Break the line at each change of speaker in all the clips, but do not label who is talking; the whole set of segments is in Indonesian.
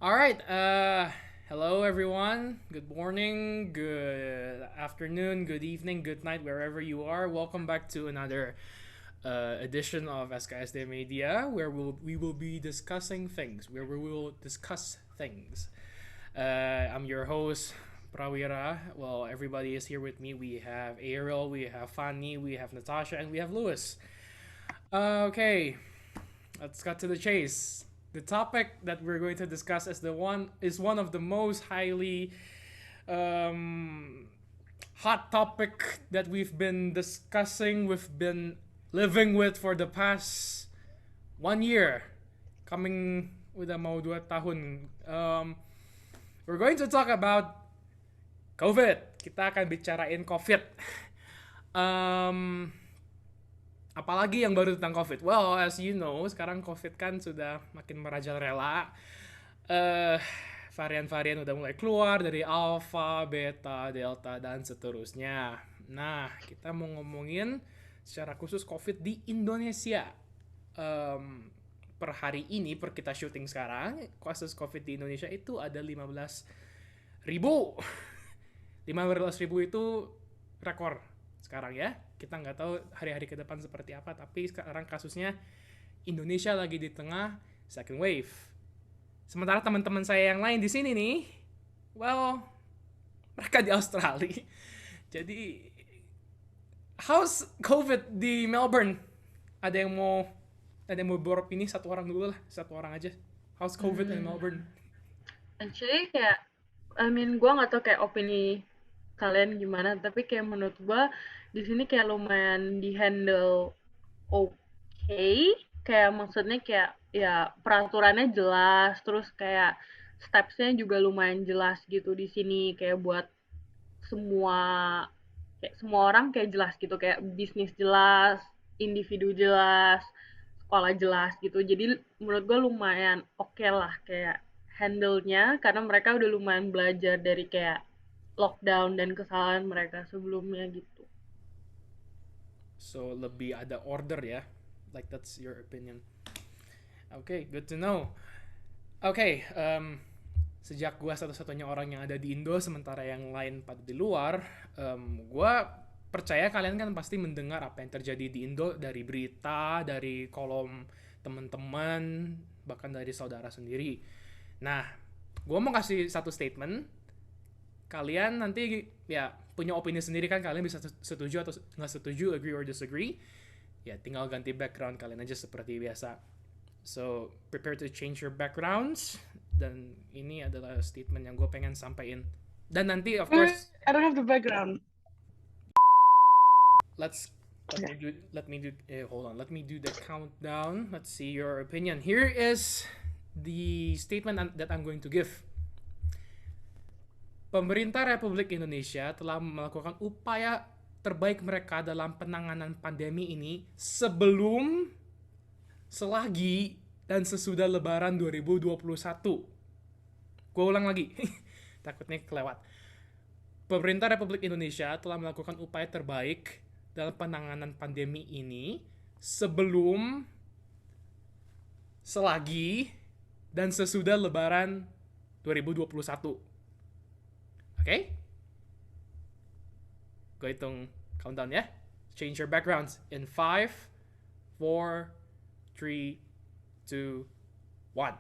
All right. Hello, everyone. Good morning, good afternoon, good evening, good night, wherever you are. Welcome back to another edition of SKSD Media, where we will be discussing things, where we will discuss things. I'm your host, Prawira. Well, everybody is here with me. We have Ariel, we have Fanny, we have Natasha, and we have Lewis. Okay, let's cut to the chase. The topic that we're going to discuss is one of the most highly um, hot topic that we've been discussing, we've been living with for the past 1 year. Coming with a mau 2 tahun. We're going to talk about COVID. Kita akan bicarain COVID. Um, Apalagi yang baru tentang COVID? Well, as you know, sekarang COVID kan sudah makin merajalela. Eh, Varian-varian udah mulai keluar dari alpha, beta, delta, dan seterusnya. Nah, kita mau ngomongin secara khusus COVID di Indonesia. Per hari ini, per kita syuting sekarang, kasus COVID di Indonesia itu ada 15.000. 15.000 itu rekor sekarang ya. Kita nggak tahu hari-hari ke depan seperti apa, tapi sekarang kasusnya Indonesia lagi di tengah second wave. Sementara teman-teman saya yang lain di sini nih, well, mereka di Australia. Jadi, how's COVID di Melbourne? Ada yang mau beropini? Satu orang dulu lah, satu orang aja. How's COVID in
Hmm,
Melbourne?
actually kayak, gue nggak tau kayak opini kalian gimana, tapi kayak menurut gue di sini kayak lumayan di-handle oke. Kayak maksudnya kayak ya peraturannya jelas, terus kayak steps-nya juga lumayan jelas gitu di sini kayak buat semua semua orang kayak jelas gitu, kayak bisnis jelas, individu jelas, sekolah jelas gitu. Jadi menurut gue lumayan oke lah kayak handle-nya, karena mereka udah lumayan belajar dari kayak lockdown dan kesalahan mereka sebelumnya gitu.
So, lebih ada order ya. Like, that's your opinion. Okay, good to know. Okay, sejak gue satu-satunya orang yang ada di Indo sementara yang lain pada di luar, gue percaya kalian kan pasti mendengar apa yang terjadi di Indo dari berita, dari kolom teman-teman, bahkan dari saudara sendiri. Nah, gue mau kasih satu statement. Kalian nanti ya punya opini sendiri kan, kalian bisa setuju atau nggak setuju, agree or disagree. Ya tinggal ganti background kalian aja seperti biasa. So, prepare to change your backgrounds. Dan ini adalah statement yang gue pengen sampaikan. Dan nanti, of
Wait,
course,
I don't have the background.
let's let
Okay.
me do hold on. Let me do the countdown. Let's see your opinion. Here is the statement that I'm going to give. Pemerintah Republik Indonesia telah melakukan upaya terbaik mereka dalam penanganan pandemi ini sebelum, selagi, dan sesudah Lebaran 2021. Gue ulang lagi, takutnya kelewat. Pemerintah Republik Indonesia telah melakukan upaya terbaik dalam penanganan pandemi ini sebelum, selagi, dan sesudah Lebaran 2021. Oke? Okay? Gue hitung countdown ya. Change your backgrounds in 5, 4, 3, 2, 1.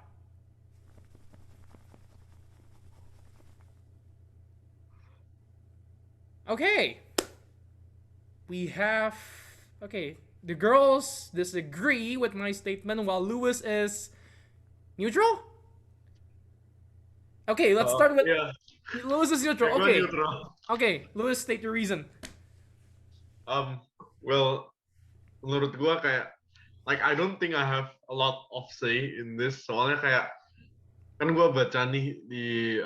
Okay. We have. Okay. The girls disagree with my statement while Lewis is neutral? Okay, let's start with
Iya,
Lewis is
kayak
neutral.
gue
Okay.
neutral.
Okay, Lewis, state your reason.
Um, well, menurut gue kayak, like I don't think I have a lot of say in this. Soalnya kayak, kan gue baca nih di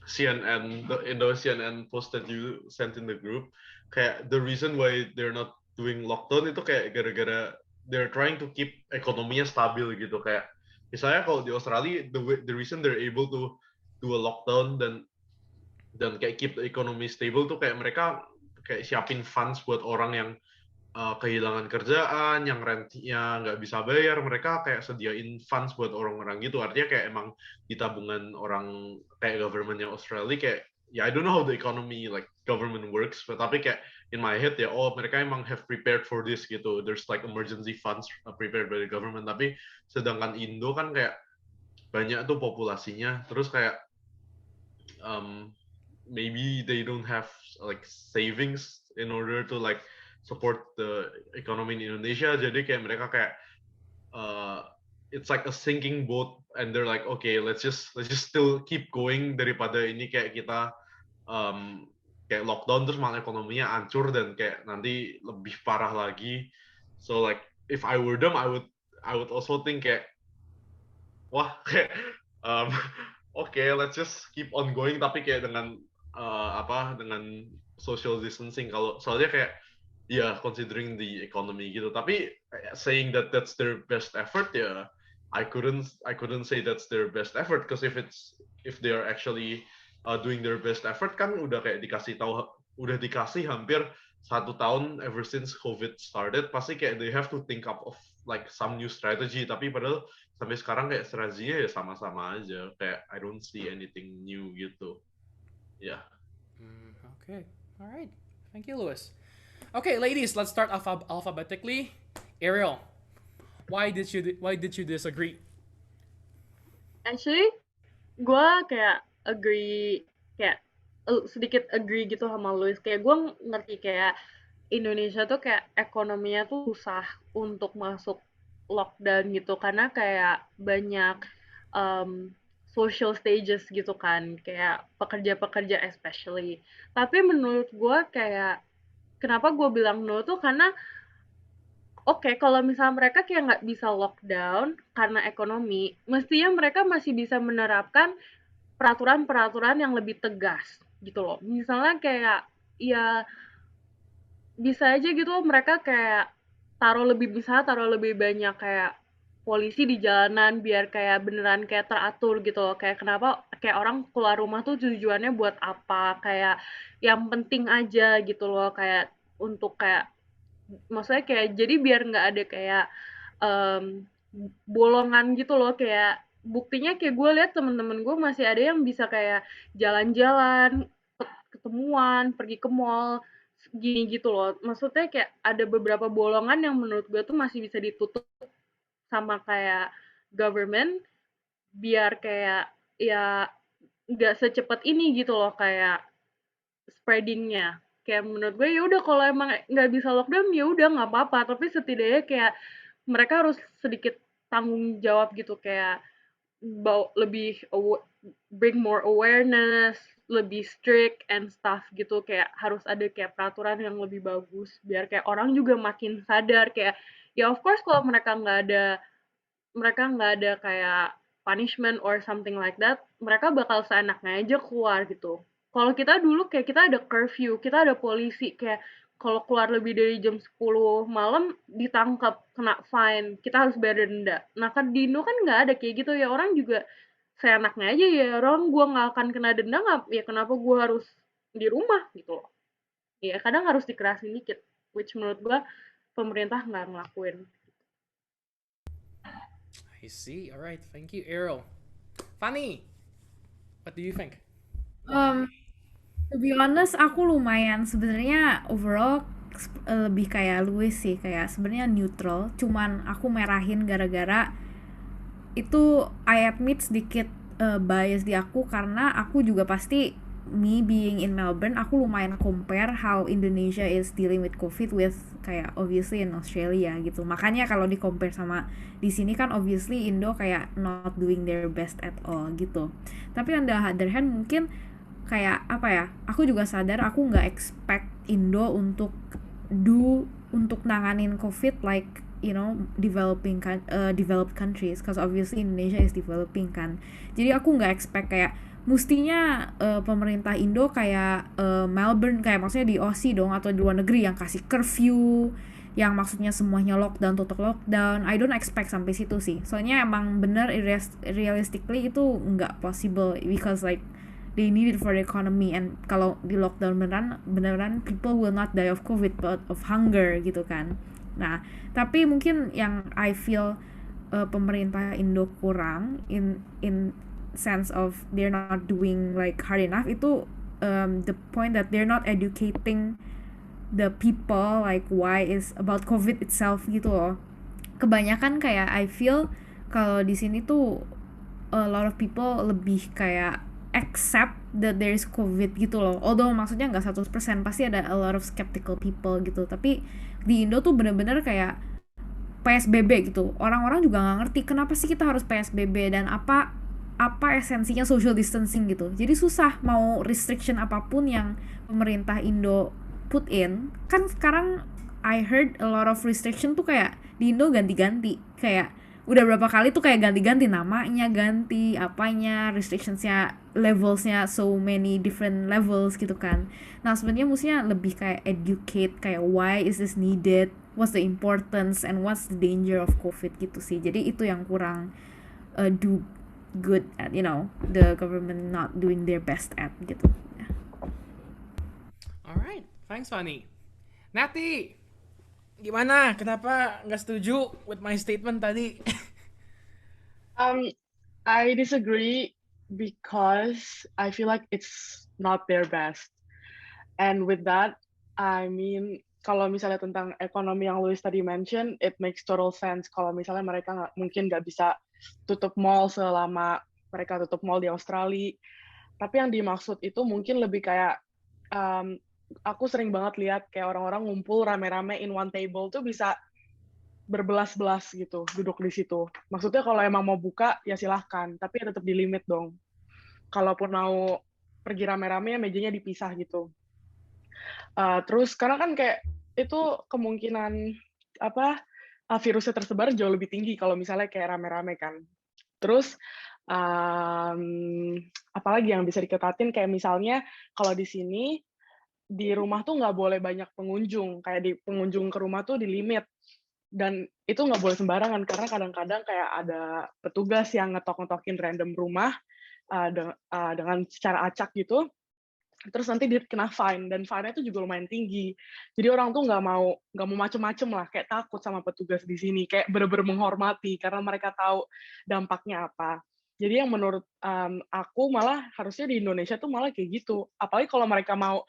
CNN, the Indo CNN post that you sent in the group, kayak the reason why they're not doing lockdown itu kayak gara-gara they're trying to keep ekonominya stabil gitu. Kayak misalnya kalau di Australia, the reason they're able to do a lockdown dan kayak keep the economy stable tuh kayak mereka kayak siapin funds buat orang yang kehilangan kerjaan, yang rentnya nggak bisa bayar, mereka kayak sediain funds buat orang-orang gitu. Artinya kayak emang di tabungan orang kayak governmentnya Australia kayak I don't know how the economy like government works, tapi kayak in my head ya, mereka emang have prepared for this gitu. There's like emergency funds prepared by the government. Tapi sedangkan Indo kan kayak banyak tuh populasinya, terus kayak maybe they don't have like savings in order to like support the economy in Indonesia, jadi kayak mereka kayak it's like a sinking boat and they're like okay let's just still keep going daripada ini kayak kita kayak lockdown terus malah ekonominya hancur dan kayak nanti lebih parah lagi. So like if I were them I would also think kayak wah kayak okay let's just keep on going tapi kayak dengan dengan social distancing kalau soalnya kayak considering the economy gitu. Tapi saying that that's their best effort, I couldn't say that's their best effort because if they are actually doing their best effort kan udah kayak udah dikasih hampir 1 tahun ever since COVID started, pasti kayak they have to think up of like some new strategy. Tapi padahal sampai sekarang kayak strateginya ya sama-sama aja. Kayak I don't see anything new gitu. Yeah.
Okay. All right. Thank you, Louis. Okay, ladies, let's start alphabetically. Ariel, why did you disagree?
Actually, gue kayak agree, kayak sedikit agree gitu sama Louis. Kayak gue ngerti kayak Indonesia tuh kayak ekonominya tuh susah untuk masuk lockdown gitu karena kayak banyak social stages gitu kan, kayak pekerja-pekerja especially. Tapi menurut gue kayak kenapa gue bilang no tuh karena oke, kalau misalnya mereka kayak nggak bisa lockdown karena ekonomi, mestinya mereka masih bisa menerapkan peraturan-peraturan yang lebih tegas gitu loh. Misalnya kayak ya bisa aja gitu mereka kayak taruh lebih banyak kayak polisi di jalanan biar kayak beneran kayak teratur gitu loh. Kayak kenapa kayak orang keluar rumah tuh tujuannya buat apa, kayak yang penting aja gitu loh, kayak untuk kayak maksudnya kayak jadi biar nggak ada kayak bolongan gitu loh. Kayak buktinya kayak gue lihat temen-temen gue masih ada yang bisa kayak jalan-jalan, ketemuan, pergi ke mall gini gitu loh. Maksudnya kayak ada beberapa bolongan yang menurut gue tuh masih bisa ditutup sama kayak government biar kayak ya nggak secepat ini gitu loh kayak spreadingnya. Kayak menurut gue ya udah kalau emang nggak bisa lockdown ya udah nggak apa-apa, tapi setidaknya kayak mereka harus sedikit tanggung jawab gitu, kayak lebih bring more awareness, lebih strict and stuff gitu. Kayak harus ada kayak peraturan yang lebih bagus biar kayak orang juga makin sadar kayak ya of course kalau mereka nggak ada kayak punishment or something like that, mereka bakal seenaknya aja keluar gitu. Kalau kita dulu kayak kita ada curfew, kita ada polisi, kayak kalau keluar lebih dari jam 10 malam ditangkap, kena fine, kita harus bayar denda. Nah kan di Indo kan nggak ada kayak gitu ya, orang juga seenaknya aja ya, orang gue nggak akan kena denda, ya kenapa gue harus di rumah gitu loh. Ya kadang harus dikerasin dikit, which menurut gue pemerintah nggak ngelakuin.
I see. All right. Thank you, Ariel. Fanny, what do you think?
To be honest, aku lumayan sebenarnya overall lebih kayak Louis sih, kayak sebenarnya neutral. Cuman aku merahin gara-gara itu I admit sedikit bias di aku karena aku juga pasti me being in Melbourne, aku lumayan compare how Indonesia is dealing with COVID with kayak obviously in Australia gitu. Makanya kalau di compare sama di sini kan obviously Indo kayak not doing their best at all gitu. Tapi on the other hand mungkin kayak apa ya, aku juga sadar aku nggak expect Indo untuk nanganin COVID like developed countries, because obviously Indonesia is developing kan. Jadi aku nggak expect kayak mestinya pemerintah Indo kayak Melbourne, kayak maksudnya di Aussie dong atau di luar negeri yang kasih curfew, yang maksudnya semuanya lockdown, tutup lockdown. I don't expect sampai situ sih. Soalnya emang bener realistically itu nggak possible because like they need it for the economy, and kalau di lockdown beneran people will not die of COVID but of hunger gitu kan. Nah, tapi mungkin yang I feel pemerintah Indo kurang in sense of they're not doing like hard enough itu the point that they're not educating the people like why is about COVID itself gitu loh. Kebanyakan kayak I feel kalau di sini tuh a lot of people lebih kayak accept that there is COVID gitu loh. Although maksudnya nggak 100%, pasti ada a lot of skeptical people gitu. Tapi di Indo tuh bener-bener kayak PSBB gitu. Orang-orang juga nggak ngerti kenapa sih kita harus PSBB dan apa esensinya social distancing gitu. Jadi susah mau restriction apapun yang pemerintah Indo put in. Kan sekarang I heard a lot of restriction tuh kayak di Indo ganti-ganti. Kayak udah berapa kali tuh kayak ganti-ganti namanya, ganti apanya, restrictionsnya, levelsnya, so many different levels gitu kan. Nah sebenarnya mestinya lebih kayak educate kayak why is this needed, what's the importance and what's the danger of COVID gitu sih. Jadi itu yang kurang do good at, the government not doing their best at gitu.
Alright, thanks Fanny. Nati, gimana? Kenapa nggak setuju with my statement tadi?
I disagree because I feel like it's not their best. And with that, I mean, kalau misalnya tentang ekonomi yang Louis tadi mention, it makes total sense. Kalau misalnya mereka mungkin nggak bisa tutup mall selama mereka tutup mall di Australia. Tapi yang dimaksud itu mungkin lebih kayak, aku sering banget lihat kayak orang-orang ngumpul rame-rame in one table tuh bisa berbelas-belas gitu, duduk di situ. Maksudnya kalau emang mau buka, ya silahkan. Tapi ya tetap di limit dong. Kalaupun mau pergi rame-rame, ya mejanya dipisah gitu. Terus karena kan kayak itu kemungkinan virusnya tersebar jauh lebih tinggi kalau misalnya kayak rame-rame kan. Terus apalagi yang bisa diketatin kayak misalnya kalau di sini di rumah tuh nggak boleh banyak pengunjung, kayak di pengunjung ke rumah tuh di limit. Dan itu nggak boleh sembarangan karena kadang-kadang kayak ada petugas yang ngetok-ngetokin random rumah dengan secara acak gitu. Terus nanti dia kena fine, dan fine-nya itu juga lumayan tinggi. Jadi orang tuh nggak mau macem-macem lah, kayak takut sama petugas di sini, kayak bener-bener menghormati karena mereka tahu dampaknya apa. Jadi yang menurut aku malah harusnya di Indonesia tuh malah kayak gitu. Apalagi kalau mereka mau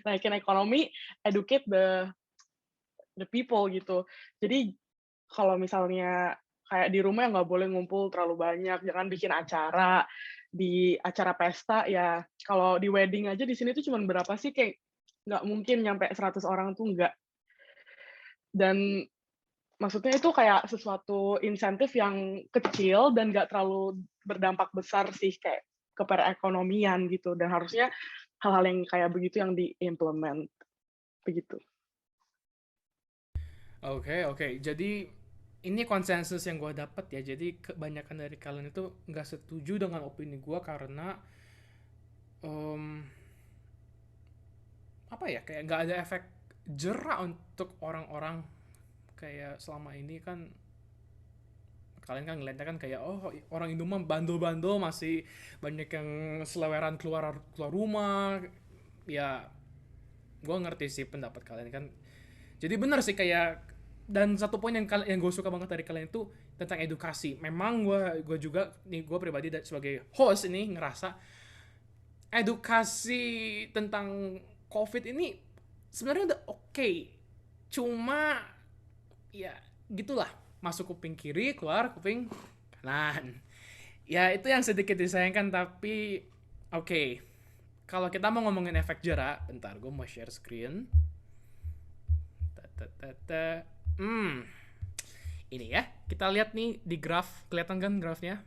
naikin ekonomi, educate the people gitu. Jadi kalau misalnya kayak di rumah nggak boleh ngumpul terlalu banyak, jangan bikin acara. Di acara pesta ya kalau di wedding aja di sini tuh cuma berapa sih, kayak nggak mungkin nyampe 100 orang tuh nggak. Dan maksudnya itu kayak sesuatu insentif yang kecil dan nggak terlalu berdampak besar sih kayak ke perekonomian gitu, dan harusnya hal-hal yang kayak begitu yang diimplement begitu.
Oke. Jadi ini konsensus yang gue dapat ya. Jadi kebanyakan dari kalian itu nggak setuju dengan opini gue karena kayak nggak ada efek jera untuk orang-orang. Kayak selama ini kan kalian kan ngeliatnya kan kayak orang Indo mah bandel-bandel, masih banyak yang seleweran keluar rumah. Ya gue ngerti sih pendapat kalian kan. Jadi benar sih kayak, dan satu poin yang gue suka banget dari kalian itu tentang edukasi. Memang gue juga nih, gue pribadi sebagai host ini ngerasa edukasi tentang COVID ini sebenarnya udah oke. Cuma ya gitulah, masuk kuping kiri, keluar kuping kanan. Ya itu yang sedikit disayangkan, tapi oke. Kalau kita mau ngomongin efek jera, bentar gue mau share screen. Ini ya, kita lihat nih di graf, kelihatan kan grafnya?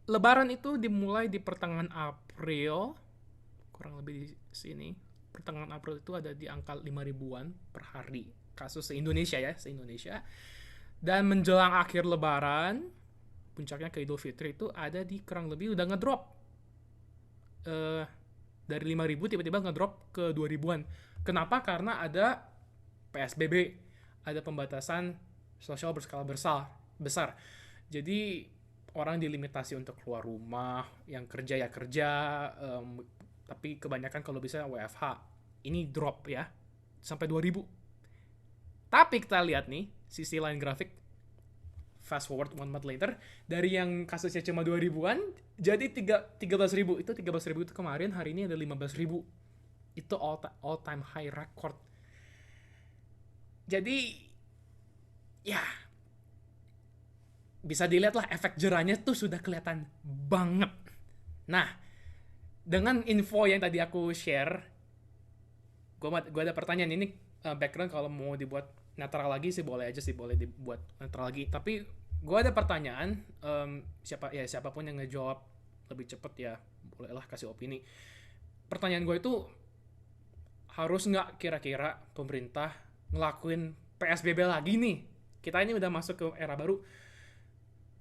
Lebaran itu dimulai di pertengahan April, kurang lebih di sini. Pertengahan April itu ada di angka 5.000-an per hari kasus se-Indonesia. Dan menjelang akhir Lebaran, puncaknya ke Idul Fitri itu ada di kurang lebih udah ngedrop. Dari 5.000 tiba-tiba ngedrop ke 2.000-an. Kenapa? Karena ada PSBB, ada pembatasan sosial berskala besar. Jadi orang dilimitasi untuk keluar rumah, yang kerja ya kerja, tapi kebanyakan kalau bisa WFH. Ini drop ya, sampai 2000. Tapi kita lihat nih, sisi lain grafik, fast forward 1 month later, dari yang kasusnya cuma 2000-an, jadi 13.000. Itu 13.000 itu kemarin, hari ini ada 15.000. Itu all time high record. Jadi, ya, bisa dilihat lah efek jerahnya tuh sudah kelihatan banget. Nah, dengan info yang tadi aku share, gue ada pertanyaan ini, background kalau mau dibuat netral lagi sih boleh aja sih, boleh dibuat netral lagi. Tapi gue ada pertanyaan, siapapun yang ngejawab lebih cepet ya bolehlah kasih opini. Pertanyaan gue itu, harus nggak kira-kira pemerintah ngelakuin PSBB lagi nih? Kita ini udah masuk ke era baru.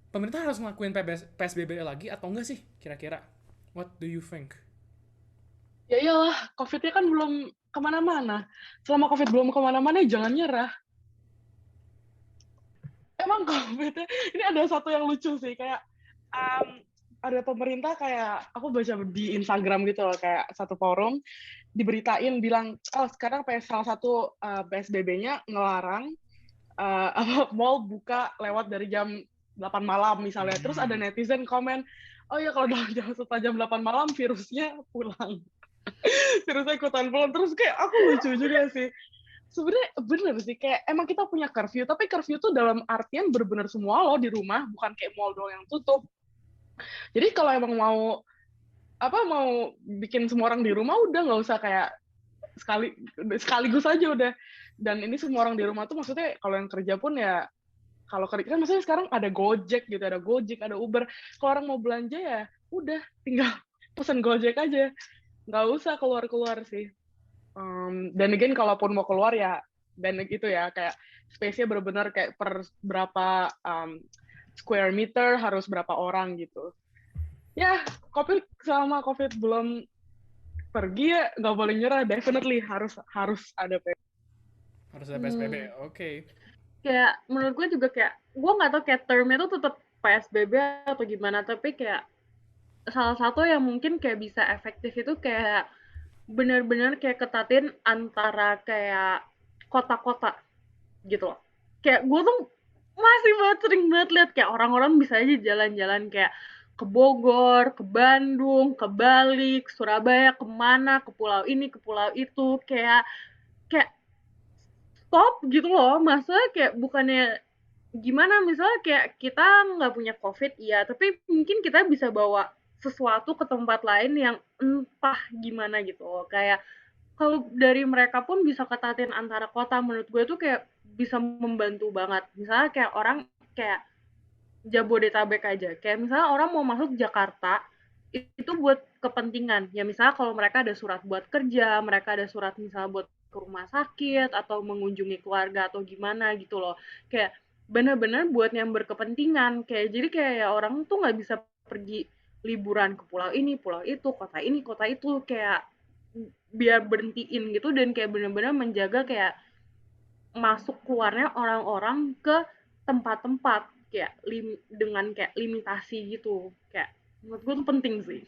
Pemerintah harus ngelakuin PSBB lagi atau enggak sih kira-kira? What do you think?
Ya iyalah, COVID-nya kan belum kemana-mana. Selama COVID belum kemana-mana, jangan nyerah. Emang COVID-nya, ini ada satu yang lucu sih, kayak ada pemerintah kayak, aku baca di Instagram gitu loh, kayak satu forum, diberitain bilang, sekarang salah satu PSBB-nya ngelarang mall buka lewat dari jam 8 malam misalnya. Terus ada netizen komen, oh ya kalau setelah jam 8 malam virusnya pulang. Virusnya ikutan pulang. Terus kayak aku lucu juga sih. Sebenarnya bener sih, kayak emang kita punya curfew, tapi curfew tuh dalam artian bener-bener semua lo di rumah, bukan kayak mall doang yang tutup. Jadi kalau emang mau bikin semua orang di rumah, udah nggak usah kayak sekaligus aja udah. Dan ini semua orang di rumah tuh maksudnya kalau yang kerja pun ya, kalau kerja kan maksudnya sekarang ada Gojek gitu, ada Gojek, ada Uber. Kalau orang mau belanja ya udah tinggal pesan Gojek aja, nggak usah keluar-keluar sih. Dan again kalaupun mau keluar ya, dan gitu ya kayak space-nya benar-benar kayak per berapa square meter harus berapa orang gitu. Ya, selama COVID belum pergi ya nggak boleh nyerah, definitely harus ada PSBB.
Harus ada PSBB, oke.
Kayak menurut gue juga kayak, gue nggak tahu kayak termnya tuh tetap PSBB atau gimana, tapi kayak salah satu yang mungkin kayak bisa efektif itu kayak benar-benar kayak ketatin antara kayak kota-kota gitu loh. Kayak gue tuh masih sering banget lihat kayak orang-orang bisa aja jalan-jalan kayak ke Bogor, ke Bandung, ke Bali, ke Surabaya, kemana, ke pulau ini, ke pulau itu, kayak stop gitu loh. Maksudnya kayak bukannya gimana, misalnya kayak kita nggak punya COVID, iya, tapi mungkin kita bisa bawa sesuatu ke tempat lain yang entah gimana gitu loh. Kayak kalau dari mereka pun bisa ketatin antara kota, menurut gue tuh kayak bisa membantu banget. Misalnya kayak orang kayak Jabodetabek aja, kayak misalnya orang mau masuk Jakarta itu buat kepentingan ya, misalnya kalau mereka ada surat buat kerja, mereka ada surat misalnya buat ke rumah sakit atau mengunjungi keluarga atau gimana gitu loh, kayak bener-bener buat yang berkepentingan. Kayak jadi kayak orang tuh nggak bisa pergi liburan ke pulau ini, pulau itu, kota ini, kota itu, kayak biar berhentiin gitu, dan kayak bener-bener menjaga kayak masuk keluarnya orang-orang ke tempat-tempat kayak dengan kayak limitasi gitu. Kayak menurut gue tuh penting sih.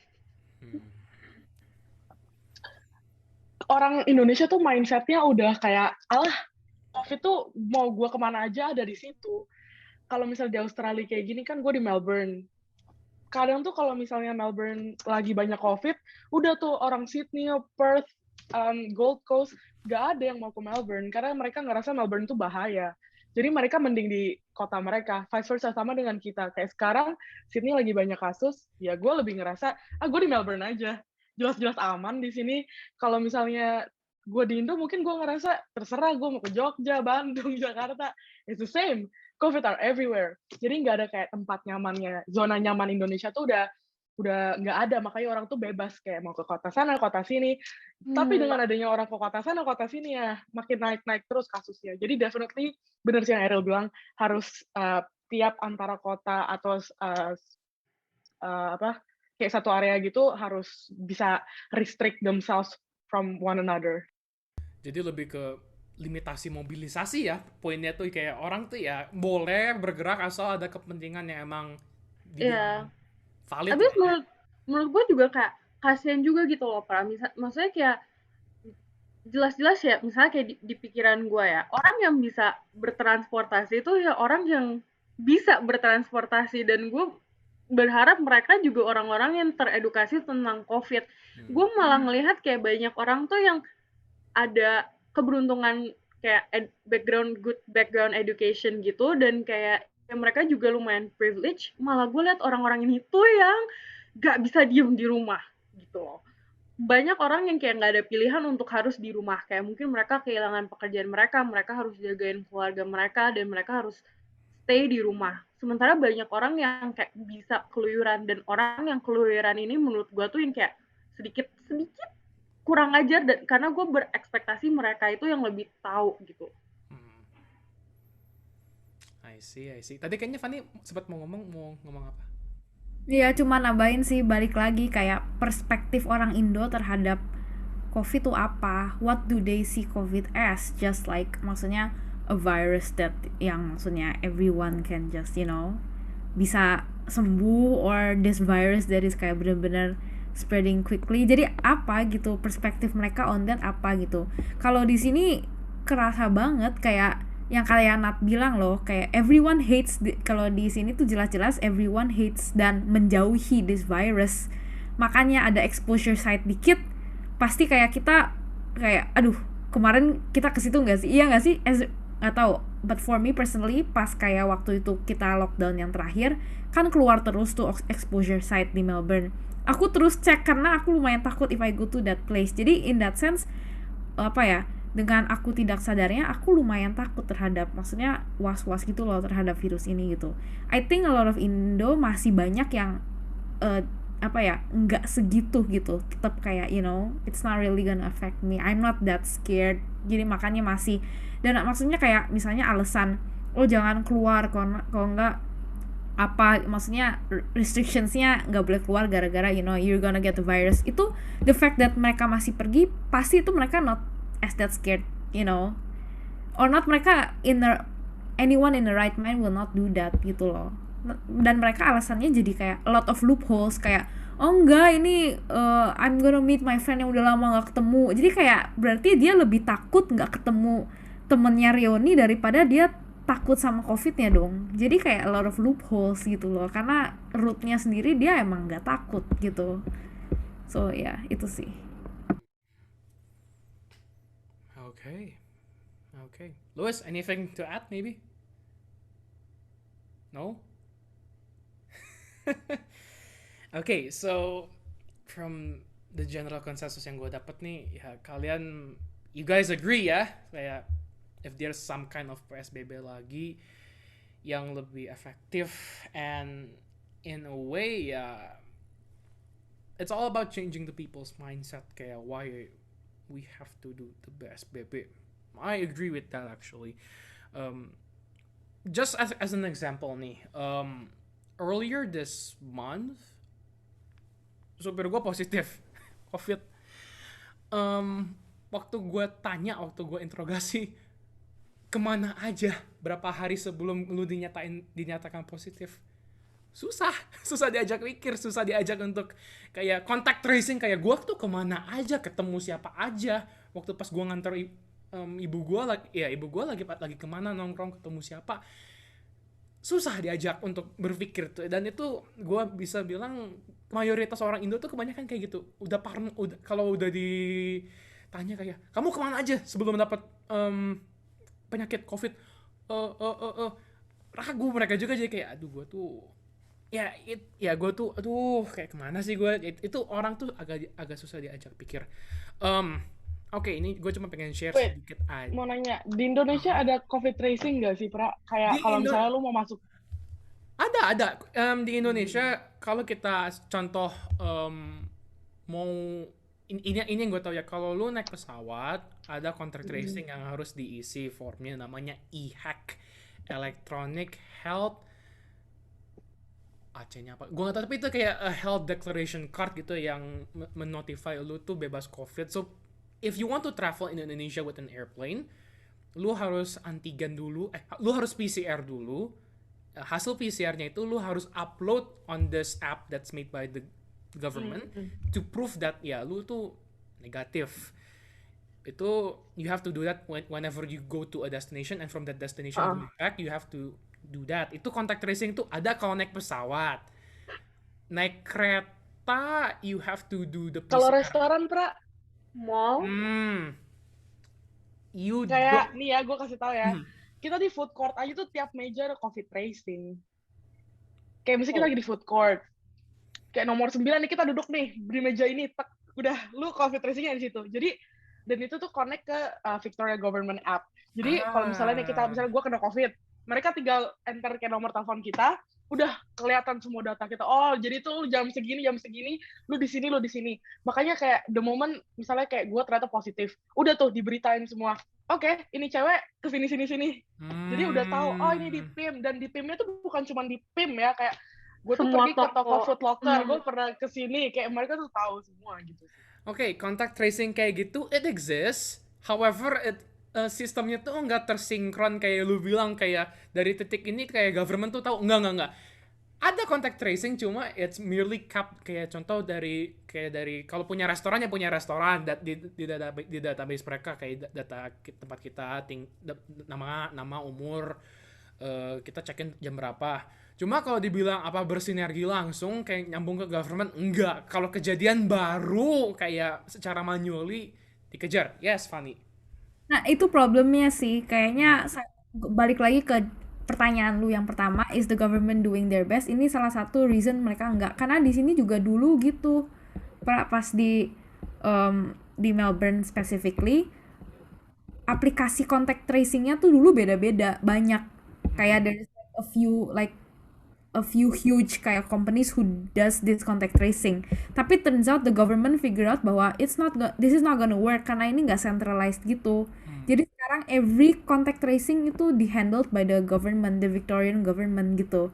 Orang Indonesia tuh mindsetnya udah kayak, alah COVID tuh mau gue kemana aja ada di situ. Kalau misalnya di Australia kayak gini kan, gue di Melbourne. Kadang tuh kalau misalnya Melbourne lagi banyak COVID, udah tuh orang Sydney, Perth, Gold Coast, gak ada yang mau ke Melbourne karena mereka ngerasa Melbourne tuh bahaya. Jadi mereka mending di kota mereka. Vice versa sama dengan kita. Kayak sekarang Sydney lagi banyak kasus, ya gue lebih ngerasa, gue di Melbourne aja. Jelas-jelas aman di sini. Kalau misalnya gue di Indo, mungkin gue ngerasa terserah gue mau ke Jogja, Bandung, Jakarta. It's the same. COVID are everywhere. Jadi nggak ada kayak tempat nyamannya. Zona nyaman Indonesia tuh udah nggak ada. Makanya orang tuh bebas kayak mau ke kota sana, kota sini. Tapi dengan adanya orang ke kota sana, kota sini ya makin naik-naik terus kasusnya. Jadi definitely benar sih yang Ariel bilang, harus tiap antara kota atau kayak satu area gitu harus bisa restrict themselves from one another.
Jadi lebih ke limitasi mobilisasi ya, poinnya tuh kayak orang tuh ya boleh bergerak asal ada kepentingan yang emang
Iya.
valid
Tapi
lah ya.
menurut gue juga kayak kasihan juga gitu loh, Pra. Maksudnya kayak jelas-jelas ya, misalnya kayak di pikiran gue ya, orang yang bisa bertransportasi itu ya orang yang bisa bertransportasi, dan gue berharap mereka juga orang-orang yang teredukasi tentang COVID. Gue malah ngelihat kayak banyak orang tuh yang ada keberuntungan kayak good background education gitu, dan kayak ya mereka juga lumayan privilege, malah gue lihat orang-orang ini tuh yang gak bisa diem di rumah gitu loh. Banyak orang yang kayak nggak ada pilihan untuk harus di rumah, kayak mungkin mereka kehilangan pekerjaan mereka harus jagain keluarga mereka, dan mereka harus stay di rumah. Sementara banyak orang yang kayak bisa keluyuran, dan orang yang keluyuran ini menurut gue tuh yang kayak sedikit kurang ajar, dan karena gue berekspektasi mereka itu yang lebih tahu gitu.
I see. Tadi kayaknya Fanny sempat mau ngomong apa?
Iya, cuma nambahin sih, balik lagi kayak perspektif orang Indo terhadap COVID itu apa? What do they see COVID as? Just like, maksudnya a virus that yang maksudnya everyone can just, bisa sembuh, or this virus that is kayak bener-bener spreading quickly. Jadi apa gitu perspektif mereka on that, apa gitu. Kalau di sini kerasa banget kayak yang kayak Nat bilang loh, kayak everyone hates kalau di sini tuh jelas-jelas everyone hates dan menjauhi this virus. Makanya ada exposure site dikit pasti kayak kita kayak aduh, kemarin kita ke situ nggak sih? Iya nggak sih? Nggak tahu. But for me personally, pas kayak waktu itu kita lockdown yang terakhir, kan keluar terus tuh exposure site di Melbourne. Aku terus cek karena aku lumayan takut if I go to that place. Jadi in that sense, apa ya, dengan aku tidak sadarnya aku lumayan takut terhadap, maksudnya was-was gitu loh terhadap virus ini gitu. I think a lot of Indo masih banyak yang nggak segitu gitu, tetap kayak it's not really gonna affect me, I'm not that scared. Jadi makanya masih, dan maksudnya kayak misalnya alasan jangan keluar kalau nggak apa, maksudnya restrictionsnya nggak boleh keluar gara-gara you're gonna get the virus, itu the fact that mereka masih pergi, pasti itu mereka not as that scared, or not, mereka anyone in the right mind will not do that gitu loh. Dan mereka alasannya jadi kayak a lot of loopholes, kayak oh enggak ini I'm gonna meet my friend yang udah lama gak ketemu. Jadi kayak berarti dia lebih takut gak ketemu temennya Rioni daripada dia takut sama COVID-nya dong. Jadi kayak a lot of loopholes gitu loh, karena root-nya sendiri dia emang gak takut gitu. So ya, itu sih.
Okay. Louis, anything to add maybe? No? Okay, so from the general consensus yang gue dapet nih, ya kalian, you guys agree ya, kayak if there's some kind of PSBB lagi yang lebih efektif, and in a way ya, it's all about changing the people's mindset, kayak why we have to do the PSBB. I agree with that actually. Just as an example nih, earlier this month, supir gue positif COVID. Waktu gue interogasi, kemana aja berapa hari sebelum lu dinyatakan positif, susah diajak mikir, susah diajak untuk kayak contact tracing, kayak gue tuh kemana aja, ketemu siapa aja. Waktu pas gue nganter ibu gue lagi kemana nongkrong, ketemu siapa, susah diajak untuk berpikir tuh. Dan itu gue bisa bilang mayoritas orang Indo tuh kebanyakan kayak gitu, kalau udah ditanya kayak kamu kemana aja sebelum dapat penyakit COVID, ragu mereka juga, jadi kayak aduh gue tuh kayak kemana sih gue, itu orang tuh agak susah diajak pikir. Oke, ini gue cuma pengen share sedikit aja.
Mau nanya, di Indonesia ada COVID tracing nggak sih, Pra? Kayak kalau misalnya lu mau masuk.
Ada. Di Indonesia, kalau kita contoh mau ini yang gue tahu ya, kalau lu naik pesawat ada contact tracing yang harus diisi formnya, namanya EHAC, Electronic Health, AC-nya apa? Gue nggak tahu, tapi itu kayak a health declaration card gitu yang menotify lu tuh bebas COVID. So if you want to travel in Indonesia with an airplane, lu harus antigen dulu, lu harus PCR dulu, hasil PCR-nya itu lu harus upload on this app that's made by the government to prove that ya lu tuh negatif. Itu you have to do that whenever you go to a destination, and from that destination back you have to do that. Itu contact tracing tuh ada kalau naik pesawat, naik kereta you have to do the PCR.
Kalau restoran, Pra,
Mall.
You
kayak
don't-
nih ya, gue kasih tahu ya. Kita di food court aja tuh tiap meja ada COVID tracing. Kayak misalnya kita lagi di food court. Kayak nomor 9 nih, kita duduk nih di meja ini, tek, udah lu COVID tracing-nya di situ. Jadi dan itu tuh connect ke Victoria Government app. Jadi kalau misalnya nih misalnya gue kena COVID, mereka tinggal enter kayak nomor telepon kita, udah kelihatan semua data kita. Oh, jadi tuh jam segini, lu di sini. Makanya kayak the moment misalnya kayak gue ternyata positif, udah tuh diberitain semua. Oke, ini cewek ke sini. Jadi udah tahu, oh ini di PIM, dan di PIM-nya tuh bukan cuma di PIM ya, kayak gue tuh
Semua
pergi ke toko
toko.
Food Locker, gue pernah ke sini, kayak mereka tuh tahu semua gitu.
Oke, contact tracing kayak gitu, it exists. However, sistemnya tuh nggak tersinkron kayak lu bilang, kayak dari titik ini kayak government tuh tahu. Nggak. Ada contact tracing, cuma it's merely capped. Kayak contoh dari kalau punya restoran di database mereka, kayak data tempat kita, nama, umur, kita cekin jam berapa. Cuma kalau dibilang apa bersinergi langsung kayak nyambung ke government, enggak. Kalau kejadian baru kayak secara manually dikejar. Yes, Fanny.
Nah, itu problemnya sih. Kayaknya balik lagi ke pertanyaan lu yang pertama, is the government doing their best? Ini salah satu reason mereka enggak. Karena di sini juga dulu gitu. Pas di Melbourne specifically, aplikasi contact tracing-nya tuh dulu beda-beda, banyak. Kayak there's a few huge kayak companies who does this contact tracing. Tapi turns out the government figure out bahwa this is not gonna work karena ini nggak centralized gitu. Jadi sekarang every contact tracing itu dihandled by the government, the Victorian government gitu.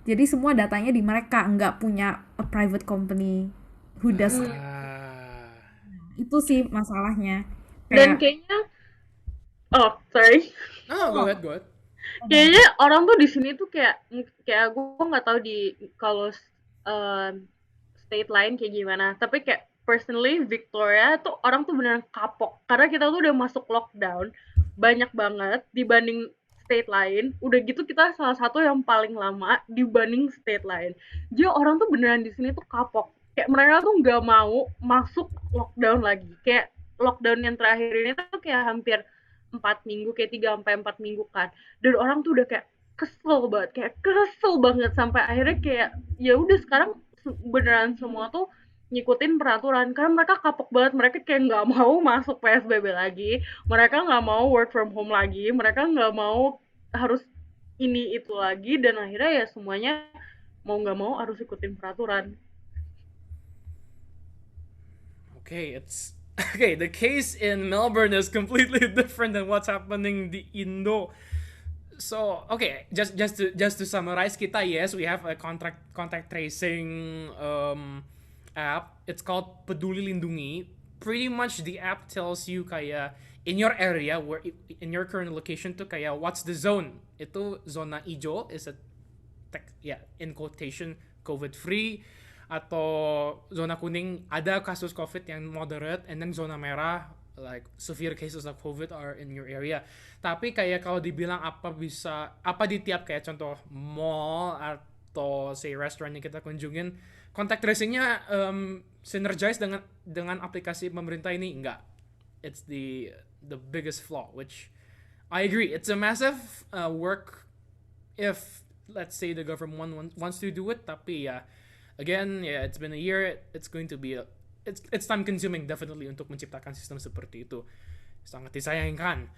Jadi semua datanya di mereka, nggak punya a private company who does. Itu sih masalahnya.
Dan kayaknya, oh sorry.
Go ahead.
Kayaknya orang tuh di sini tuh kayak gue nggak tahu di kalau state lain kayak gimana, tapi kayak personally Victoria tuh orang tuh beneran kapok karena kita tuh udah masuk lockdown banyak banget dibanding state lain. Udah gitu kita salah satu yang paling lama dibanding state lain. Jadi orang tuh beneran di sini tuh kapok. Kayak mereka tuh nggak mau masuk lockdown lagi. Kayak lockdown yang terakhir ini tuh kayak hampir 4 minggu, kayak 3-4 minggu kan. Dan orang tuh udah kayak kesel banget sampai akhirnya kayak ya udah sekarang beneran semua tuh ngikutin peraturan karena mereka kapok banget. Mereka kayak nggak mau masuk PSBB lagi, mereka nggak mau work from home lagi, mereka nggak mau harus ini itu lagi, dan akhirnya ya semuanya mau nggak mau harus ikutin peraturan.
Okay, the case in Melbourne is completely different than what's happening di Indo. So, okay, just to summarize, kita we have a contact tracing app. It's called Peduli Lindungi. Pretty much the app tells you kayak in your area, where in your current location tuh kayak what's the zone. Itu zona hijau is in quotation COVID free, atau zona kuning ada kasus COVID yang moderate, and then zona merah like severe cases of COVID are in your area. Tapi kayak kalau dibilang apa di tiap kayak contoh mall atau say restaurant yang kita kunjungin, contact tracingnya synergize dengan aplikasi pemerintah ini enggak. It's the biggest flaw, which I agree. It's a massive work if let's say the government wants to do it, tapi again, it's been a year. It's going to be it's time consuming definitely untuk menciptakan sistem seperti itu. Sangat disayangkan.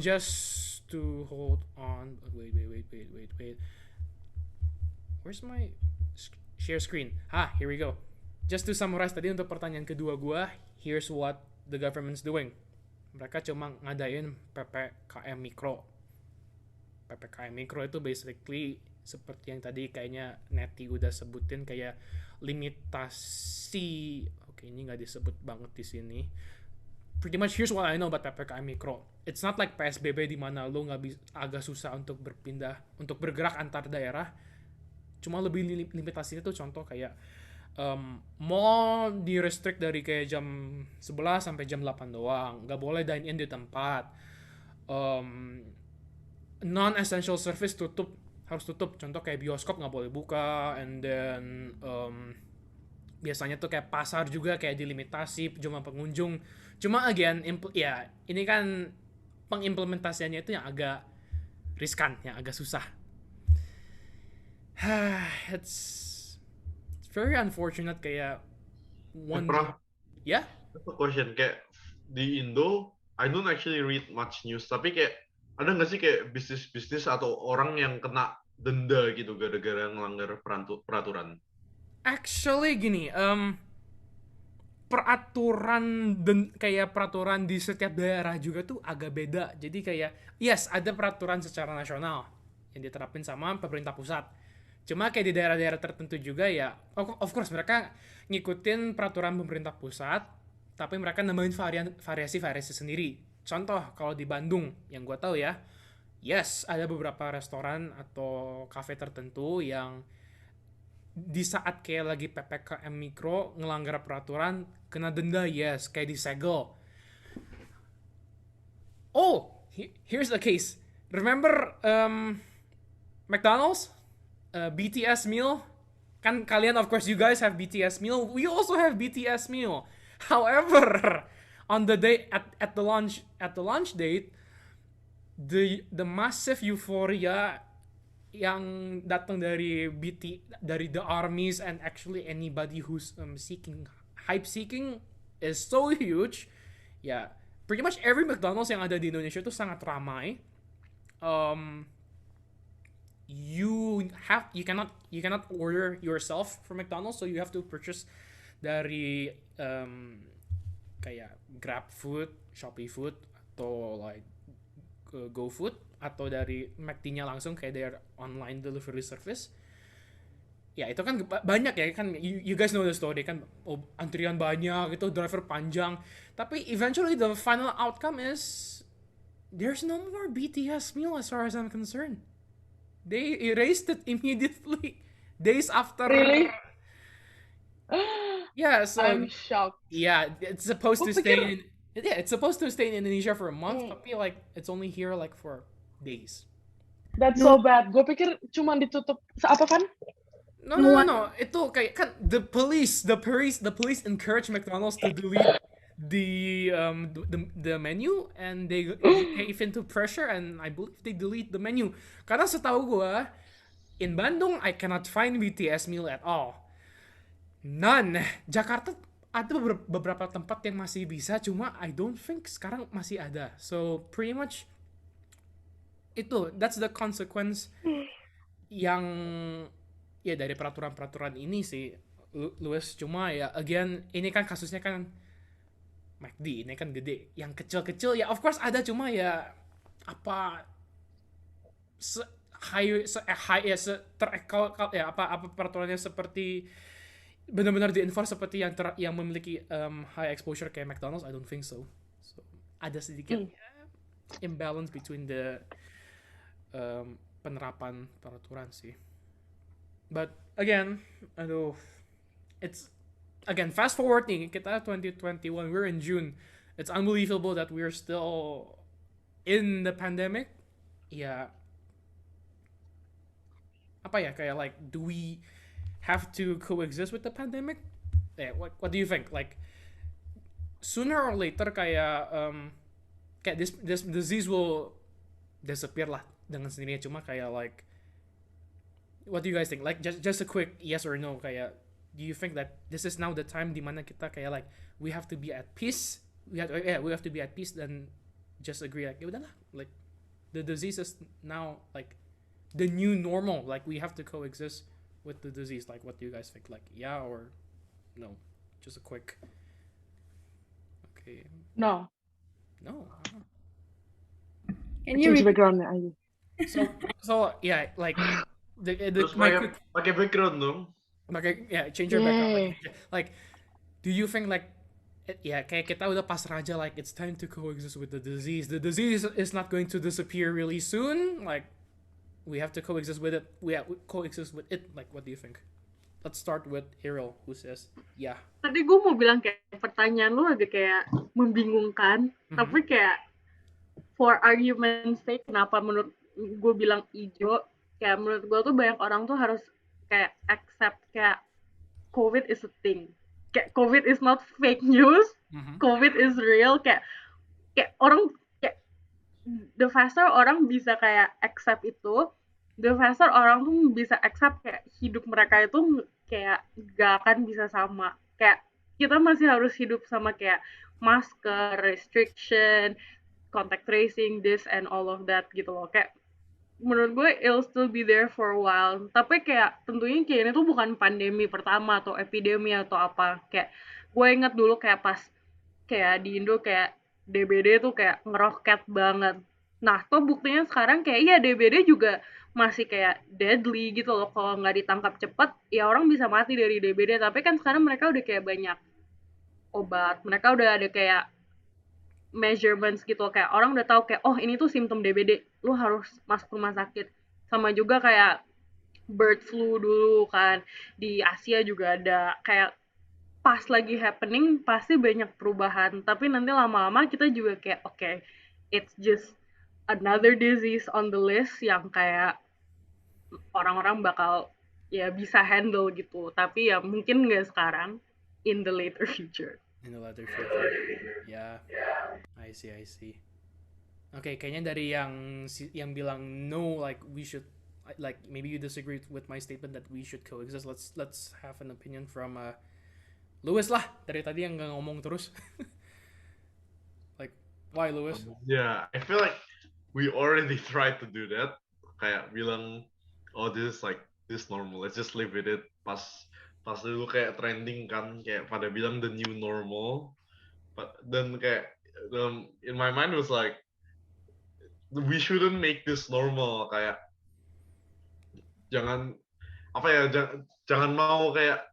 Just to hold on. Wait. Where's my share screen? Here we go. Just to summarize tadi untuk pertanyaan kedua gua, here's what the government's doing. Mereka cuma ngadain PPKM Mikro. PPKM Mikro itu basically seperti yang tadi kayaknya Nettie udah sebutin, kayak limitasi. Oke, ini nggak disebut banget di sini. pretty much here's what I know about PPKM Mikro. It's not like PSBB di mana lo nggak bisa, agak susah untuk bergerak antar daerah. Cuma lebih limitasinya tuh contoh kayak mall di restrict dari kayak jam 11 sampai jam 8 doang. Nggak boleh dine in di tempat. Non-essential service harus tutup. Contoh kayak bioskop nggak boleh buka, and then biasanya tuh kayak pasar juga kayak dilimitasi jumlah pengunjung. Cuma again, ini kan pengimplementasiannya itu yang agak riskan, yang agak susah. It's very unfortunate kayak one. Yeah?
That's a question. Kayak di Indo, I don't actually read much news, tapi kayak ada nggak sih kayak bisnis atau orang yang kena denda gitu gara-gara ngelanggar peraturan?
Actually gini, peraturan di setiap daerah juga tuh agak beda. Jadi kayak yes, ada peraturan secara nasional yang diterapin sama pemerintah pusat. Cuma kayak di daerah-daerah tertentu juga ya, of course mereka ngikutin peraturan pemerintah pusat, tapi mereka nambahin variasi sendiri. Contoh kalau di Bandung yang gue tahu ya, yes ada beberapa restoran atau kafe tertentu yang di saat kayak lagi PPKM Mikro ngelanggar peraturan kena denda, yes, kayak disegel. Oh, here's the case. Remember McDonald's? BTS meal? Kan kalian, of course you guys have BTS meal. We also have BTS meal. However, on the day at the launch date, the massive euphoria yang datang dari the armies and actually anybody who's hype seeking is so huge. Yeah, pretty much every McDonald's yang ada di Indonesia itu sangat ramai. You cannot order yourself from McDonald's, so you have to purchase dari kayak Grab Food, Shopee Food, atau like GoFood, atau dari McD-nya langsung kayak their online delivery service. Ya itu kan banyak ya kan, you guys know the story kan, antrian banyak gitu, driver panjang, tapi eventually the final outcome is there's no more BTS meal as far as I'm concerned. They erased it immediately, days after.
Really?
Yeah, so
I'm shocked.
Yeah, it's supposed to stay in Indonesia for a month, tapi like it's only here like for days.
That's so bad. Gue pikir cuma ditutup apa kan?
No. Itu kayak kan the police encourage McDonald's to delete the menu, and they gave into pressure, and I believe they delete the menu. Karena setahu gue, in Bandung I cannot find BTS meal at all. None. Jakarta ada beberapa tempat yang masih bisa, cuma I don't think sekarang masih ada. So pretty much that's the consequence yang ya dari peraturan ini sih, Louis. Cuma ya again, ini kan kasusnya kan McD, ini kan gede. Yang kecil-kecil ya of course ada, cuma ya apa apa peraturannya seperti benar-benar di-enforce seperti yang memiliki high exposure kayak McDonald's. I don't think so. So ada sedikit imbalance between the penerapan peraturan sih. But again, it's again fast forward nih, kita 2021, we're in June. It's unbelievable that we're still in the pandemic. Yeah. Apa ya, kayak like, do we have to coexist with the pandemic? Yeah, what do you think? Like sooner or later kayak this disease will disappear lah dengan sendirinya. Cuma kayak like, what do you guys think? Like just a quick yes or no. Kayak, do you think that this is now the time di mana kita kayak like we have to be at peace? We have to be at peace, then just agree like ya udahlah, like the disease is now like the new normal. Like we have to coexist with the disease. Like what do you guys think? Like yeah or no? Just a quick. Okay.
No.
Can you repeat?
Backgroundnya aja.
So yeah, like
Terus pakai background dong.
change your background. Like, do you think like ya kayak kita udah pasrah aja, like it's time to coexist with the disease. The disease is not going to disappear really soon. Like we have to coexist with it. We coexist with it. Like what do you think? Let's start with Errol, who says, yeah.
Tadi gue mau bilang kayak pertanyaan lu agak kayak membingungkan, tapi kayak for argument's sake, kenapa menurut gue bilang ijo? Kayak menurut gue tuh banyak orang tuh harus kayak accept kayak COVID is a thing. Kayak COVID is not fake news. COVID is real. Kayak orang kayak the faster orang bisa kayak accept itu, the faster orang tuh bisa accept kayak hidup mereka itu kayak gak akan bisa sama. Kayak kita masih harus hidup sama kayak masker, restriction, contact tracing, this and all of that gitu loh. Kayak menurut gue it'll still be there for a while. Tapi kayak tentunya kayak ini tuh bukan pandemi pertama atau epidemi atau apa. Kayak gue inget dulu kayak pas kayak di Indo kayak DBD tuh kayak ngeroket banget. Nah tuh buktinya sekarang kayak iya DBD juga masih kayak deadly gitu loh. Kalau nggak ditangkap cepet ya orang bisa mati dari DBD. Tapi kan sekarang mereka udah kayak banyak obat. Mereka udah ada kayak measurements gitu, kayak orang udah tahu kayak oh ini tuh simptom DBD, lu harus masuk rumah sakit. Sama juga kayak bird flu dulu kan di Asia juga ada, kayak pas lagi happening pasti banyak perubahan, tapi nanti lama-lama kita juga kayak okay, it's just another disease on the list yang kayak orang-orang bakal ya bisa handle gitu, tapi ya mungkin nggak sekarang, in the later future.
In the latter future. Yeah. I see. Okay, kayaknya dari yang bilang no, like we should, like maybe you disagree with my statement that we should coexist. Let's have an opinion from Louis lah, dari tadi yang nggak ngomong terus. Like why Louis?
Yeah, I feel like we already tried to do that. Kayak bilang, oh this is like this normal. Let's just live with it. Pas dulu kayak trending kan, kayak pada bilang the new normal, dan kayak in my mind was like we shouldn't make this normal, kayak jangan mau kayak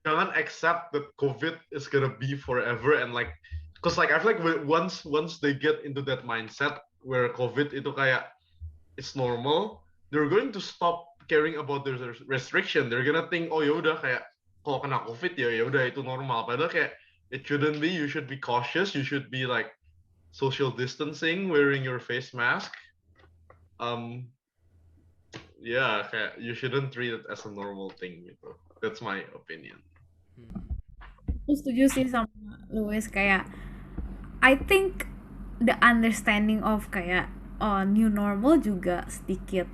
jangan accept that COVID is gonna be forever, and like cause like I feel like once they get into that mindset where COVID itu kayak it's normal, they're going to stop caring about the restriction. They're gonna think, oh ya udah kayak kalau kena COVID ya udah itu normal. Padahal kayak it shouldn't be. You should be cautious. You should be like social distancing, wearing your face mask. Yeah, kayak you shouldn't treat it as a normal thing gitu. That's my opinion.
Aku setuju sih sama Louis, kayak I think the understanding of kayak new normal juga sedikit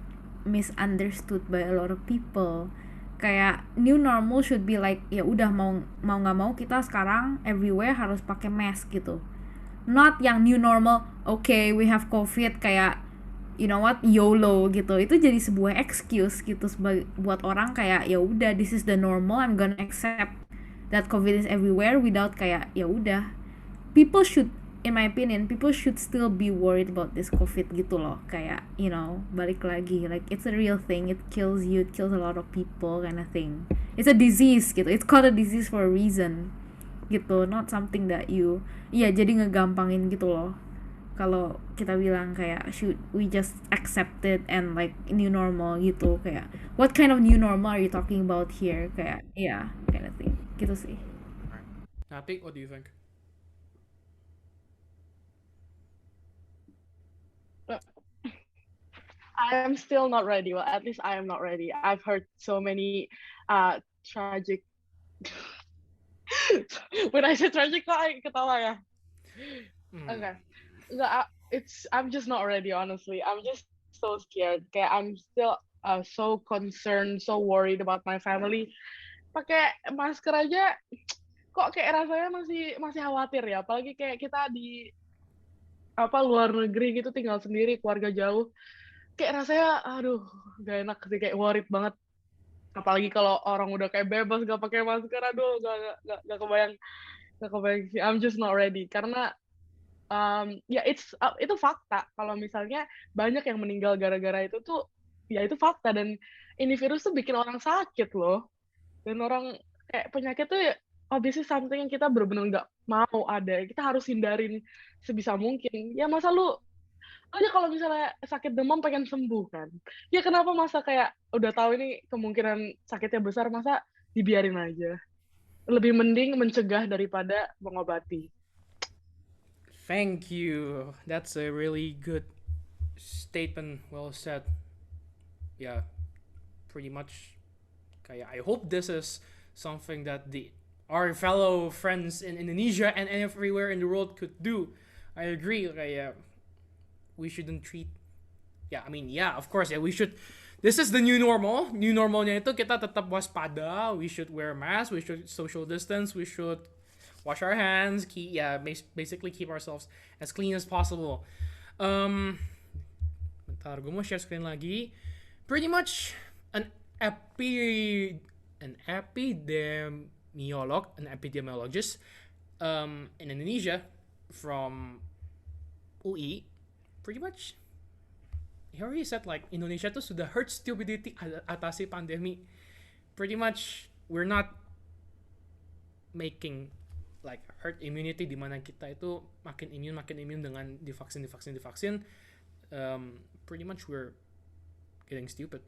misunderstood by a lot of people. Kayak new normal should be like ya udah mau nggak mau kita sekarang everywhere harus pakai mask gitu. Not yang new normal, okay we have COVID, kayak you know what, YOLO gitu. Itu jadi sebuah excuse gitu buat orang kayak ya udah this is the normal, I'm gonna accept that COVID is everywhere without kayak ya udah. People should, in my opinion, people should still be worried about this COVID gitu loh. Kayak, you know, balik lagi, like it's a real thing, it kills you, it kills a lot of people kind of thing. It's a disease gitu, it's called a disease for a reason gitu, not something that you, jadi ngegampangin gitu loh. Kalau kita bilang kayak should we just accept it and like new normal gitu, kayak what kind of new normal are you talking about here, kayak kind of thing gitu sih.
Natik, what do you think?
I am still not ready. Well, at least I am not ready. I've heard so many tragic. When I say tragic, kok ketawa ya? Okay. I'm just not ready, honestly. I'm just so scared. Kayak I'm still so concerned, so worried about my family. Pakai masker aja, kok kayak rasanya masih khawatir ya. Apalagi kayak kita di luar negeri gitu, tinggal sendiri, keluarga jauh. Kayak rasanya, aduh, gak enak sih, kayak worried banget. Apalagi kalau orang udah kayak bebas gak pakai masker, aduh, gak kebayang sih. I'm just not ready. Karena itu fakta. Kalau misalnya banyak yang meninggal gara-gara itu tuh, ya itu fakta. Dan ini virus tuh bikin orang sakit loh. Dan orang kayak penyakit tuh ya, obviously something yang kita benar-benar nggak mau ada. Kita harus hindarin sebisa mungkin. Ya masa lu aja kalau misalnya sakit demam pengen sembuh kan. Ya kenapa masa kayak udah tahu ini kemungkinan sakitnya besar, masa dibiarin aja. Lebih mending mencegah daripada mengobati.
Thank you. That's a really good statement. Well said. Yeah, pretty much. I hope this is something that our fellow friends in Indonesia and everywhere in the world could do. I agree. We shouldn't treat. Yeah, I mean, yeah, of course, yeah, we should. This is the new normal. New normalnya itu kita tetap waspada. We should wear masks. We should social distance. We should wash our hands. Basically keep ourselves as clean as possible. Bentar, gue mau share screen lagi. Pretty much an epidemiologist in Indonesia from UI, pretty much he already said Indonesia tuh sudah herd stupidity atasi pandemi. Pretty much we're not making herd immunity di mana kita itu makin immune dengan divaksin. Pretty much we're getting stupid.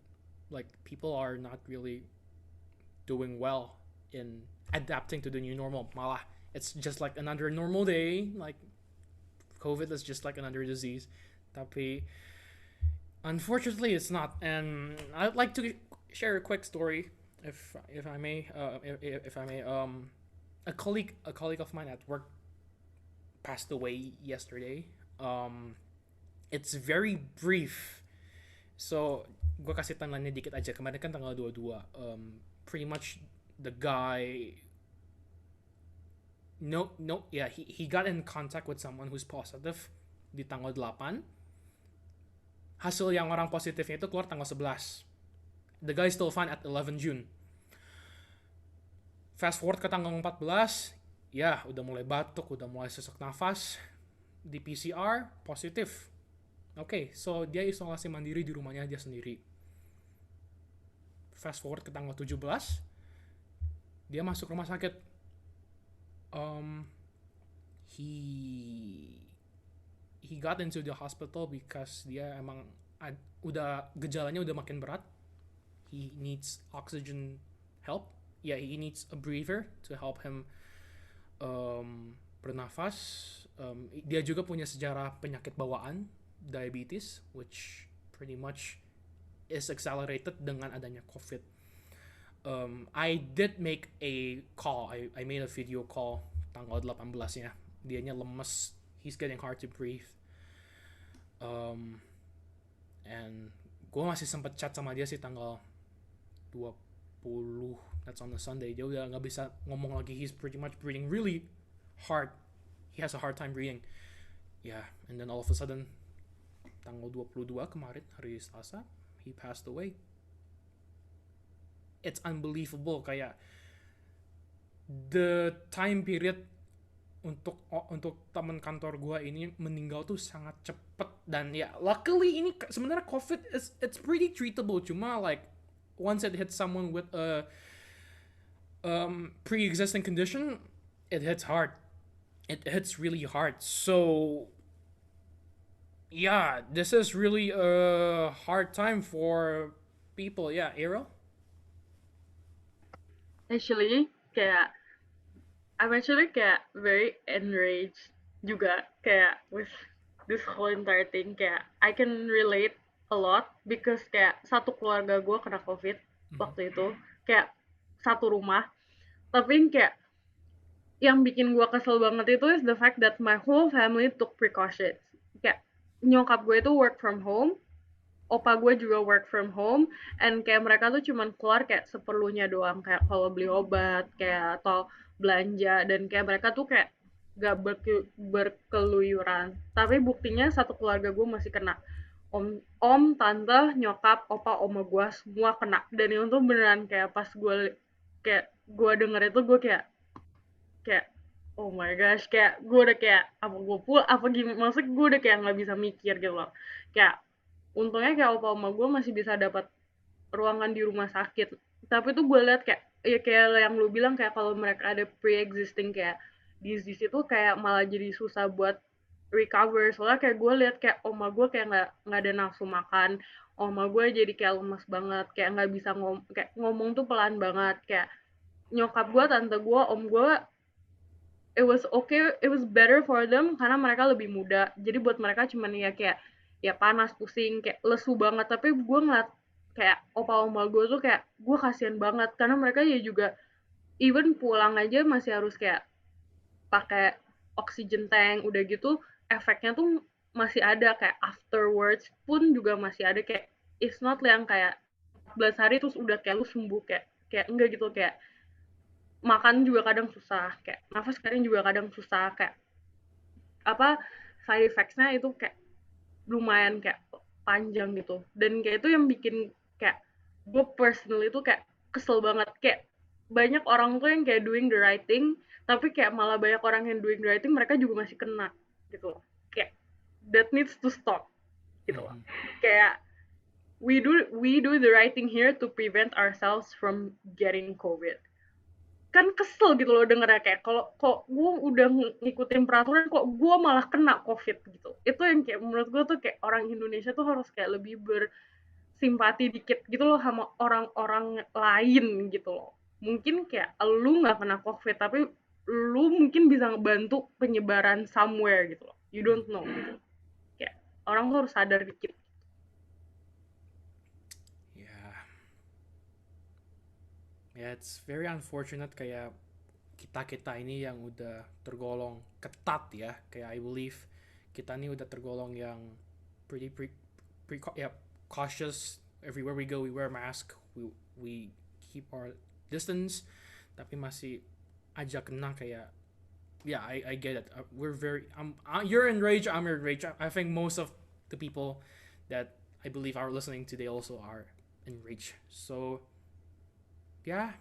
People are not really doing well in adapting to the new normal. Malah, it's just like another normal day. COVID is just like another disease. Tapi, unfortunately, it's not. And I'd like to share a quick story, if I may. A colleague of mine at work passed away yesterday. It's very brief. So, gue kasih timeline-nya dikit aja. Kemarin kan tanggal 22. Pretty much the guy he got in contact with someone who's positive di tanggal 8. Hasil yang orang positifnya itu keluar tanggal 11. The guy is still fine at 11 June. Fast forward ke tanggal 14, ya udah mulai batuk, udah mulai sesak nafas. Di PCR positif. Oke, so dia isolasi mandiri di rumahnya dia sendiri. Fast forward ke tanggal 17, dia masuk rumah sakit. He got into the hospital because dia emang gejalanya udah makin berat. He needs oxygen help. Yeah, he needs a breather to help him bernafas. Dia juga punya sejarah penyakit bawaan, diabetes, which pretty much is accelerated dengan adanya COVID. I did make a call. I made a video call tanggal 18-nya. Dianya lemes. He's getting hard to breathe. And gue masih sempet chat sama dia sih tanggal 20. That's on the Sunday. Dia udah gak bisa ngomong lagi. He's pretty much breathing really hard. He has a hard time breathing. Yeah, and then all of a sudden, tanggal 22 kemarin, hari Selasa, he passed away. It's unbelievable, kayak the time period untuk teman kantor gue ini meninggal tuh sangat cepet. Dan ya luckily ini sebenarnya COVID it's pretty treatable, cuma once it hits someone with a pre-existing condition, it hits hard. It hits really hard. So yeah, this is really a hard time for people. Yeah, Ariel?
I'm actually very enraged juga with this whole entire thing. I can relate a lot because satu keluarga gue kena COVID waktu itu, satu rumah. Tapi yang bikin gue kesel banget itu is the fact that my whole family took precautions. Nyokap gue itu work from home, opa gue juga work from home, and mereka tuh cuman keluar seperlunya doang, kalau beli obat atau belanja, dan mereka tuh gak berkeluyuran. Tapi buktinya satu keluarga gue masih kena. Om, tante, nyokap, opa, oma gue semua kena. Dan itu tuh beneran pas gue denger itu gue oh my gosh, gue udah apa gue apa gimana, maksudnya gue udah nggak bisa mikir gitu loh. Untungnya opa oma gue masih bisa dapat ruangan di rumah sakit. Tapi tuh gue liat ya kayak yang lu bilang, kayak kalau mereka ada pre-existing kayak disease itu kayak malah jadi susah buat recover. Soalnya kayak gue lihat kayak oma gue kayak nggak ada nafsu makan, oma gue jadi kayak lemas banget, kayak nggak bisa kayak ngomong tuh pelan banget, kayak nyokap gue, tante gue, om gue, it was okay, it was better for them karena mereka lebih muda, jadi buat mereka cuman ya kayak ya panas, pusing, kayak lesu banget. Tapi gue ngeliat kayak opa oma gue tuh kayak gue kasihan banget karena mereka ya juga even pulang aja masih harus kayak pakai oxygen tank, udah gitu efeknya tuh masih ada, kayak afterwards pun juga masih ada, kayak it's not yang kayak 14 hari terus udah kayak lu sembuh, kayak enggak gitu, kayak makan juga kadang susah, kayak nafas kadang juga kadang susah, kayak apa side effects-nya itu kayak lumayan kayak panjang gitu. Dan kayak itu yang bikin kayak gue personally itu kayak kesel banget, kayak banyak orang tuh yang kayak doing the right thing, tapi kayak malah banyak orang yang doing the right thing mereka juga masih kena gitu loh. Kayak that needs to stop gitu loh. Kayak we do the right thing here to prevent ourselves from getting COVID. Kan kesel gitu loh dengernya, kayak kalau kok gue udah ngikutin peraturan kok gue malah kena COVID gitu. Itu yang kayak menurut gue tuh kayak orang Indonesia tuh harus kayak lebih bersimpati dikit gitu loh sama orang-orang lain gitu loh. Mungkin kayak lu nggak kena COVID tapi lu mungkin bisa ngebantu penyebaran somewhere gitu loh. You don't know gitu. Kayak orang tuh harus sadar dikit.
Ya, it's very unfortunate kayak kita ini yang udah tergolong ketat ya, kayak I believe kita ini udah tergolong yang pretty cautious. Everywhere we go we wear mask, we keep our distance, tapi masih aja kena kayak I get it. We're very you're enraged, I'm enraged. I think most of the people that I believe are listening today also are enraged. So yeah,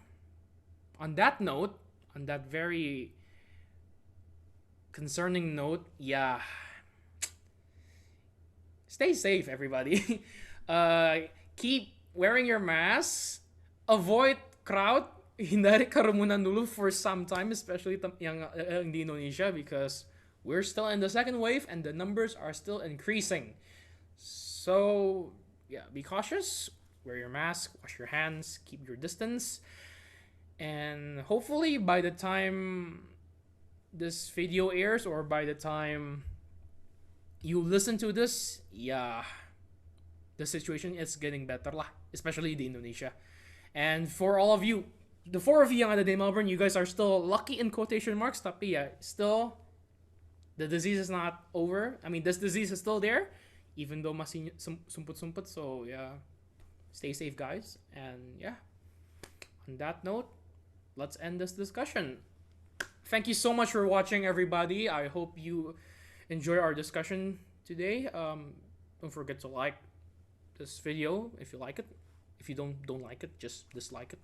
on that note, on that very concerning note, yeah, stay safe, everybody. Keep wearing your mask, avoid crowd, hindari kerumunan dulu for some time, especially yang di Indonesia, because we're still in the second wave and the numbers are still increasing. So yeah, be cautious. Wear your mask, wash your hands, keep your distance, and hopefully by the time this video airs or by the time you listen to this, yeah, the situation is getting better lah, especially in Indonesia. And for all of you, the 4 of you yang ada di Melbourne, you guys are still lucky in quotation marks, tapi yeah, still the disease is not over. I mean, this disease is still there, even though masih sumput-sumput. So yeah, stay safe, guys. And yeah, on that note, let's end this discussion. Thank you so much for watching, everybody. I hope you enjoy our discussion today. Don't forget to like this video if you like it. If you don't like it, just dislike it.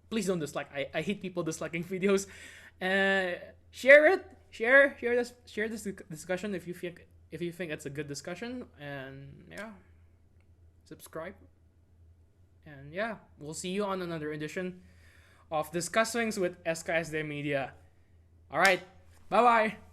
Please don't dislike. I hate people disliking videos. Share it. Share this discussion if you think it's a good discussion. And yeah, subscribe. And yeah, we'll see you on another edition of Discussings with SKSD Media. All right, bye-bye.